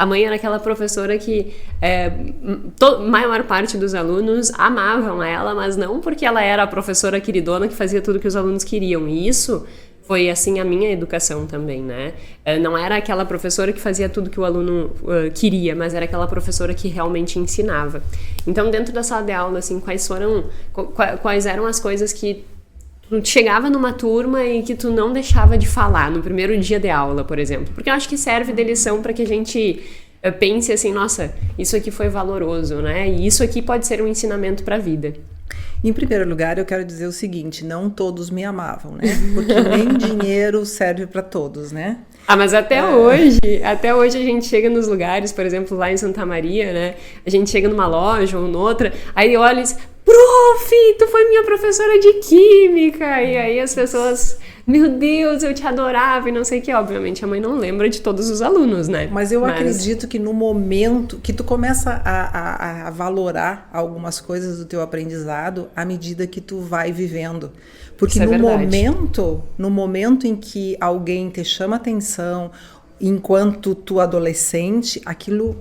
A mãe era aquela professora que maior parte dos alunos amavam ela, mas não porque ela era a professora queridona que fazia tudo que os alunos queriam. E isso foi, assim, a minha educação também, né? Não era aquela professora que fazia tudo que o aluno queria, mas era aquela professora que realmente ensinava. Então, dentro da sala de aula, assim, quais eram as coisas que tu chegava numa turma e que tu não deixava de falar no primeiro dia de aula, por exemplo? Porque eu acho que serve de lição para que a gente pense assim, nossa, isso aqui foi valoroso, né? E isso aqui pode ser um ensinamento para a vida. Em primeiro lugar, eu quero dizer o seguinte, não todos me amavam, né? Porque nem dinheiro serve para todos, né? Mas até hoje a gente chega nos lugares, por exemplo, lá em Santa Maria, né? A gente chega numa loja ou noutra, aí olha e diz, prof, tu foi minha professora de química, e aí as pessoas, meu Deus, eu te adorava e não sei o que, obviamente a mãe não lembra de todos os alunos, né? Mas eu acredito que no momento que tu começa a valorar algumas coisas do teu aprendizado, à medida que tu vai vivendo, porque no momento em que alguém te chama atenção, enquanto tu adolescente, aquilo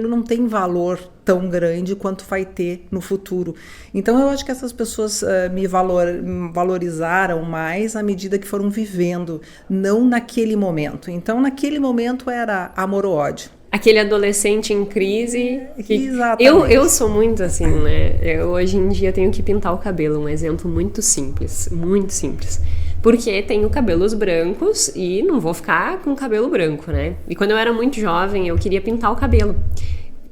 não tem valor tão grande quanto vai ter no futuro. Então eu acho que essas pessoas me valorizaram mais à medida que foram vivendo, não naquele momento. Então naquele momento era amor ou ódio. Aquele adolescente em crise. Exatamente. Eu sou muito assim, né? Eu hoje em dia tenho que pintar o cabelo, um exemplo muito simples, muito simples. Porque tenho cabelos brancos e não vou ficar com cabelo branco, né? E quando eu era muito jovem, eu queria pintar o cabelo.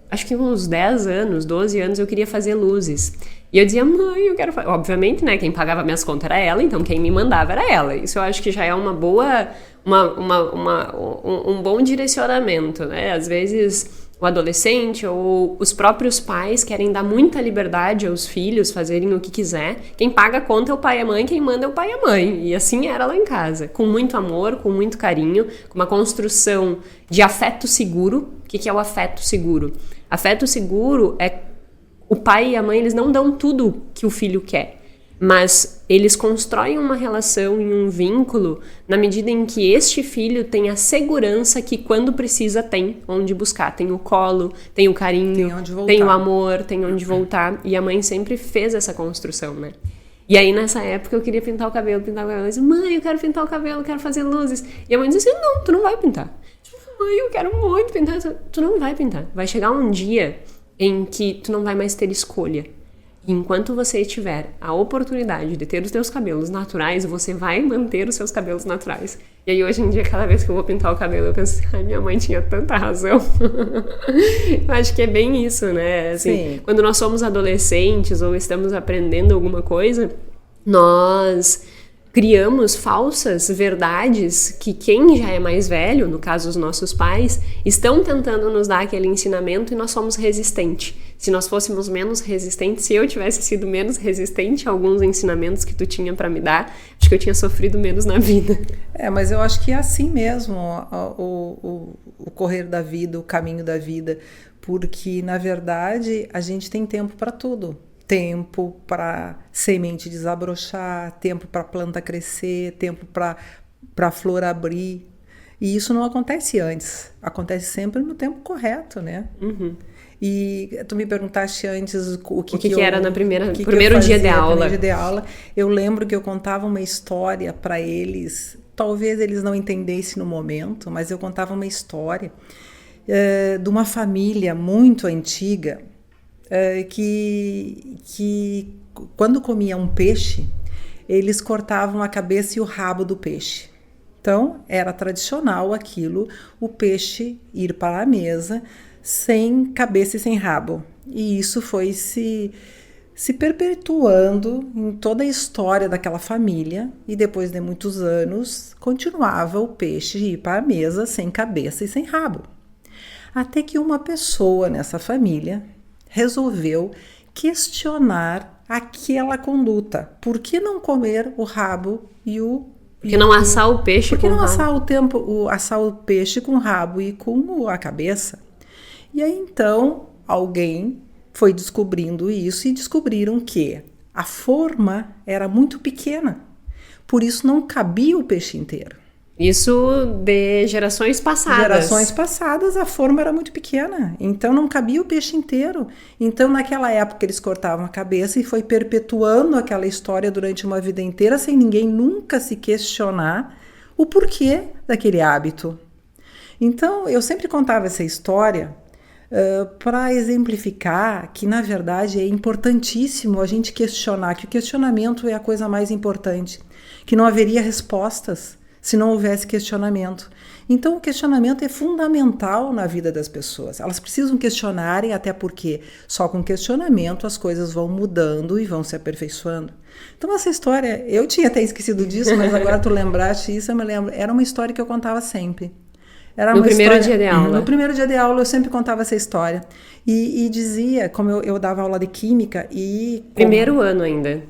Acho que uns 10 anos, 12 anos, eu queria fazer luzes. E eu dizia, mãe, eu quero fazer. Obviamente, né? Quem pagava minhas contas era ela, então quem me mandava era ela. Isso eu acho que já é uma boa. Um bom direcionamento, né? Às vezes o adolescente ou os próprios pais querem dar muita liberdade aos filhos fazerem o que quiser. Quem paga a conta é o pai e a mãe, quem manda é o pai e a mãe. E assim era lá em casa, com muito amor, com muito carinho, com uma construção de afeto seguro. O que é o afeto seguro? Afeto seguro é o pai e a mãe, eles não dão tudo que o filho quer, mas eles constroem uma relação e um vínculo na medida em que este filho tem a segurança que quando precisa tem onde buscar, tem o colo, tem o carinho, tem o amor, tem onde voltar, e a mãe sempre fez essa construção, né? E aí nessa época eu queria pintar o cabelo, eu disse, mãe, eu quero pintar o cabelo, eu quero fazer luzes, e a mãe disse assim, não, tu não vai pintar. Mãe, eu quero muito pintar, tu não vai pintar, vai chegar um dia em que tu não vai mais ter escolha. Enquanto você tiver a oportunidade de ter os teus cabelos naturais, você vai manter os seus cabelos naturais. E aí hoje em dia, cada vez que eu vou pintar o cabelo, eu penso, ai, minha mãe tinha tanta razão. Eu acho que é bem isso, né? Assim, quando nós somos adolescentes ou estamos aprendendo alguma coisa, nós criamos falsas verdades que quem já é mais velho, no caso os nossos pais, estão tentando nos dar aquele ensinamento e nós somos resistentes. Se nós fôssemos menos resistentes, se eu tivesse sido menos resistente a alguns ensinamentos que tu tinha para me dar, acho que eu tinha sofrido menos na vida. Mas eu acho que é assim mesmo o correr da vida, o caminho da vida, porque na verdade a gente tem tempo para tudo. Tempo para semente desabrochar, tempo para planta crescer, tempo para a flor abrir. E isso não acontece antes, acontece sempre no tempo correto, né? Uhum. E tu me perguntaste antes o que era no primeiro dia de aula. Eu lembro que eu contava uma história para eles, talvez eles não entendessem no momento, mas eu contava uma história de uma família muito antiga, que quando comia um peixe, eles cortavam a cabeça e o rabo do peixe. Então, era tradicional aquilo, o peixe ir para a mesa sem cabeça e sem rabo. E isso foi se perpetuando em toda a história daquela família, e depois de muitos anos, continuava o peixe ir para a mesa sem cabeça e sem rabo. Até que uma pessoa nessa família resolveu questionar aquela conduta. Por que não comer o rabo e o... Por que não assar o peixe com o rabo? Por que não assar o peixe com o rabo e com a cabeça? E aí então alguém foi descobrindo isso e descobriram que a forma era muito pequena. Por isso não cabia o peixe inteiro. Isso de gerações passadas. Gerações passadas, a forma era muito pequena, então não cabia o peixe inteiro. Então, naquela época, eles cortavam a cabeça e foi perpetuando aquela história durante uma vida inteira, sem ninguém nunca se questionar o porquê daquele hábito. Então, eu sempre contava essa história para exemplificar que, na verdade, é importantíssimo a gente questionar, que o questionamento é a coisa mais importante, que não haveria respostas se não houvesse questionamento. Então, o questionamento é fundamental na vida das pessoas. Elas precisam questionarem, até porque só com questionamento as coisas vão mudando e vão se aperfeiçoando. Então, essa história, eu tinha até esquecido disso, mas agora tu lembraste isso, eu me lembro. Era uma história que eu contava sempre. Era no primeiro dia de aula. No primeiro dia de aula eu sempre contava essa história. E dizia, como eu dava aula de química e... Primeiro ano ainda.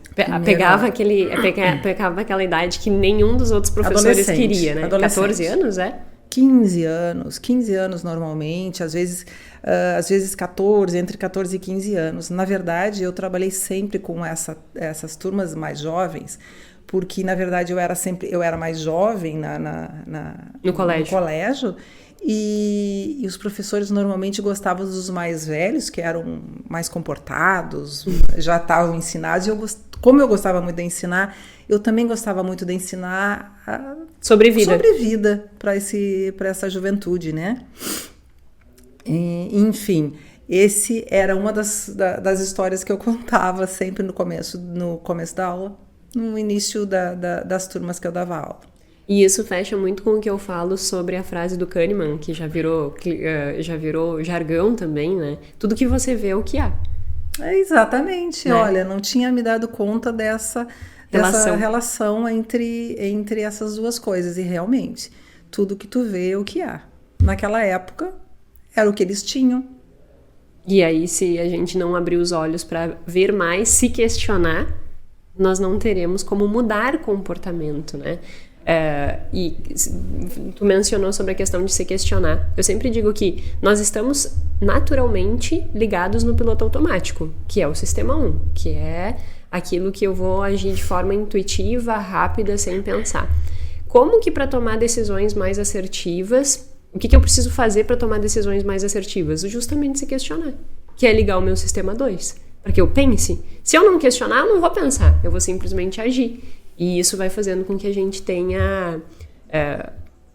Pegava aquela idade que nenhum dos outros professores queria, né? 14 anos, é? 15 anos normalmente, às vezes 14, entre 14 e 15 anos. Na verdade, eu trabalhei sempre com essas turmas mais jovens, porque, na verdade, eu era mais jovem no colégio e os professores normalmente gostavam dos mais velhos, que eram mais comportados, já estavam ensinados. Como eu gostava muito de ensinar, eu também gostava muito de ensinar sobre vida para essa juventude, né? Enfim, esse era uma das histórias que eu contava sempre no começo da aula, no início das turmas que eu dava aula. E isso fecha muito com o que eu falo sobre a frase do Kahneman, que já virou jargão também, né? Tudo que você vê é o que há. Exatamente. Né? Olha, não tinha me dado conta dessa relação entre essas duas coisas. E realmente, tudo que tu vê é o que há. Naquela época, era o que eles tinham. E aí, se a gente não abrir os olhos para ver mais, se questionar, nós não teremos como mudar comportamento, né? E tu mencionou sobre a questão de se questionar. Eu sempre digo que nós estamos naturalmente ligados no piloto automático, que é o sistema 1, que é aquilo que eu vou agir de forma intuitiva, rápida, sem pensar. Como que para tomar decisões mais assertivas, o que eu preciso fazer para tomar decisões mais assertivas? Justamente se questionar, que é ligar o meu sistema 2, para que eu pense. Se eu não questionar, eu não vou pensar, eu vou simplesmente agir. E isso vai fazendo com que a gente tenha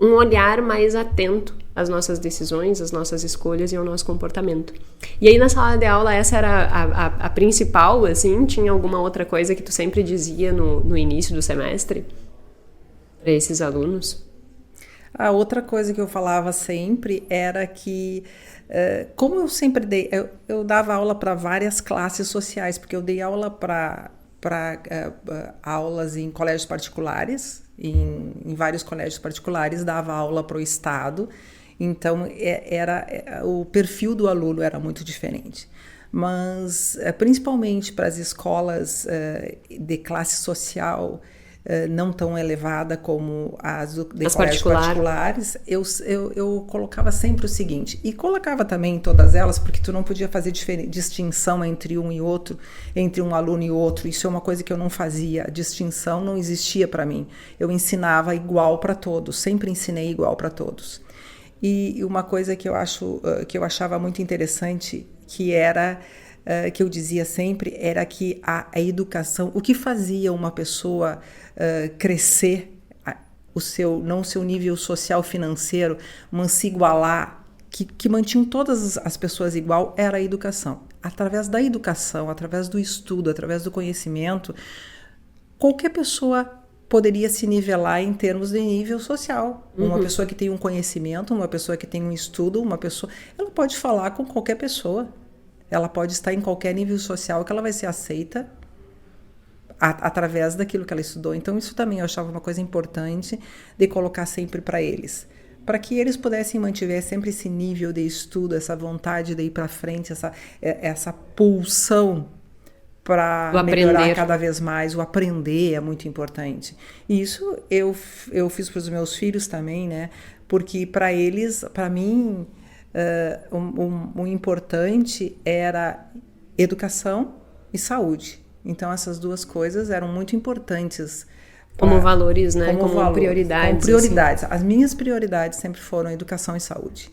um olhar mais atento às nossas decisões, às nossas escolhas e ao nosso comportamento. E aí na sala de aula essa era a principal, assim? Tinha alguma outra coisa que tu sempre dizia no início do semestre para esses alunos? A outra coisa que eu falava sempre era que, como eu sempre dei, eu dava aula para várias classes sociais, porque eu dei aula para aulas em colégios particulares, em vários colégios particulares, dava aula para o estado, então o perfil do aluno era muito diferente. Mas, principalmente para as escolas de classe social não tão elevada como as de colégios particulares, eu colocava sempre o seguinte, e colocava também em todas elas, porque tu não podia fazer distinção entre um e outro, entre um aluno e outro. Isso é uma coisa que eu não fazia, a distinção não existia para mim. Eu ensinava igual para todos, sempre ensinei igual para todos. E uma coisa que eu achava muito interessante, que eu dizia sempre, era que a educação, o que fazia uma pessoa crescer, não o seu nível social financeiro, mas se igualar, que mantinham todas as pessoas igual, era a educação. Através da educação, através do estudo, através do conhecimento, qualquer pessoa poderia se nivelar em termos de nível social. Uma pessoa que tem um conhecimento, uma pessoa que tem um estudo, ela pode falar com qualquer pessoa. Ela pode estar em qualquer nível social que ela vai ser aceita através daquilo que ela estudou. Então, isso também eu achava uma coisa importante de colocar sempre para eles. Para que eles pudessem manter sempre esse nível de estudo, essa vontade de ir para frente, essa pulsão para melhorar cada vez mais. O aprender é muito importante. E isso eu fiz para os meus filhos também, né? Porque para eles, para mim, o importante era educação e saúde. Então essas duas coisas eram muito importantes Como valores, né? Como valores, prioridades. Como prioridades. Assim. As minhas prioridades sempre foram educação e saúde.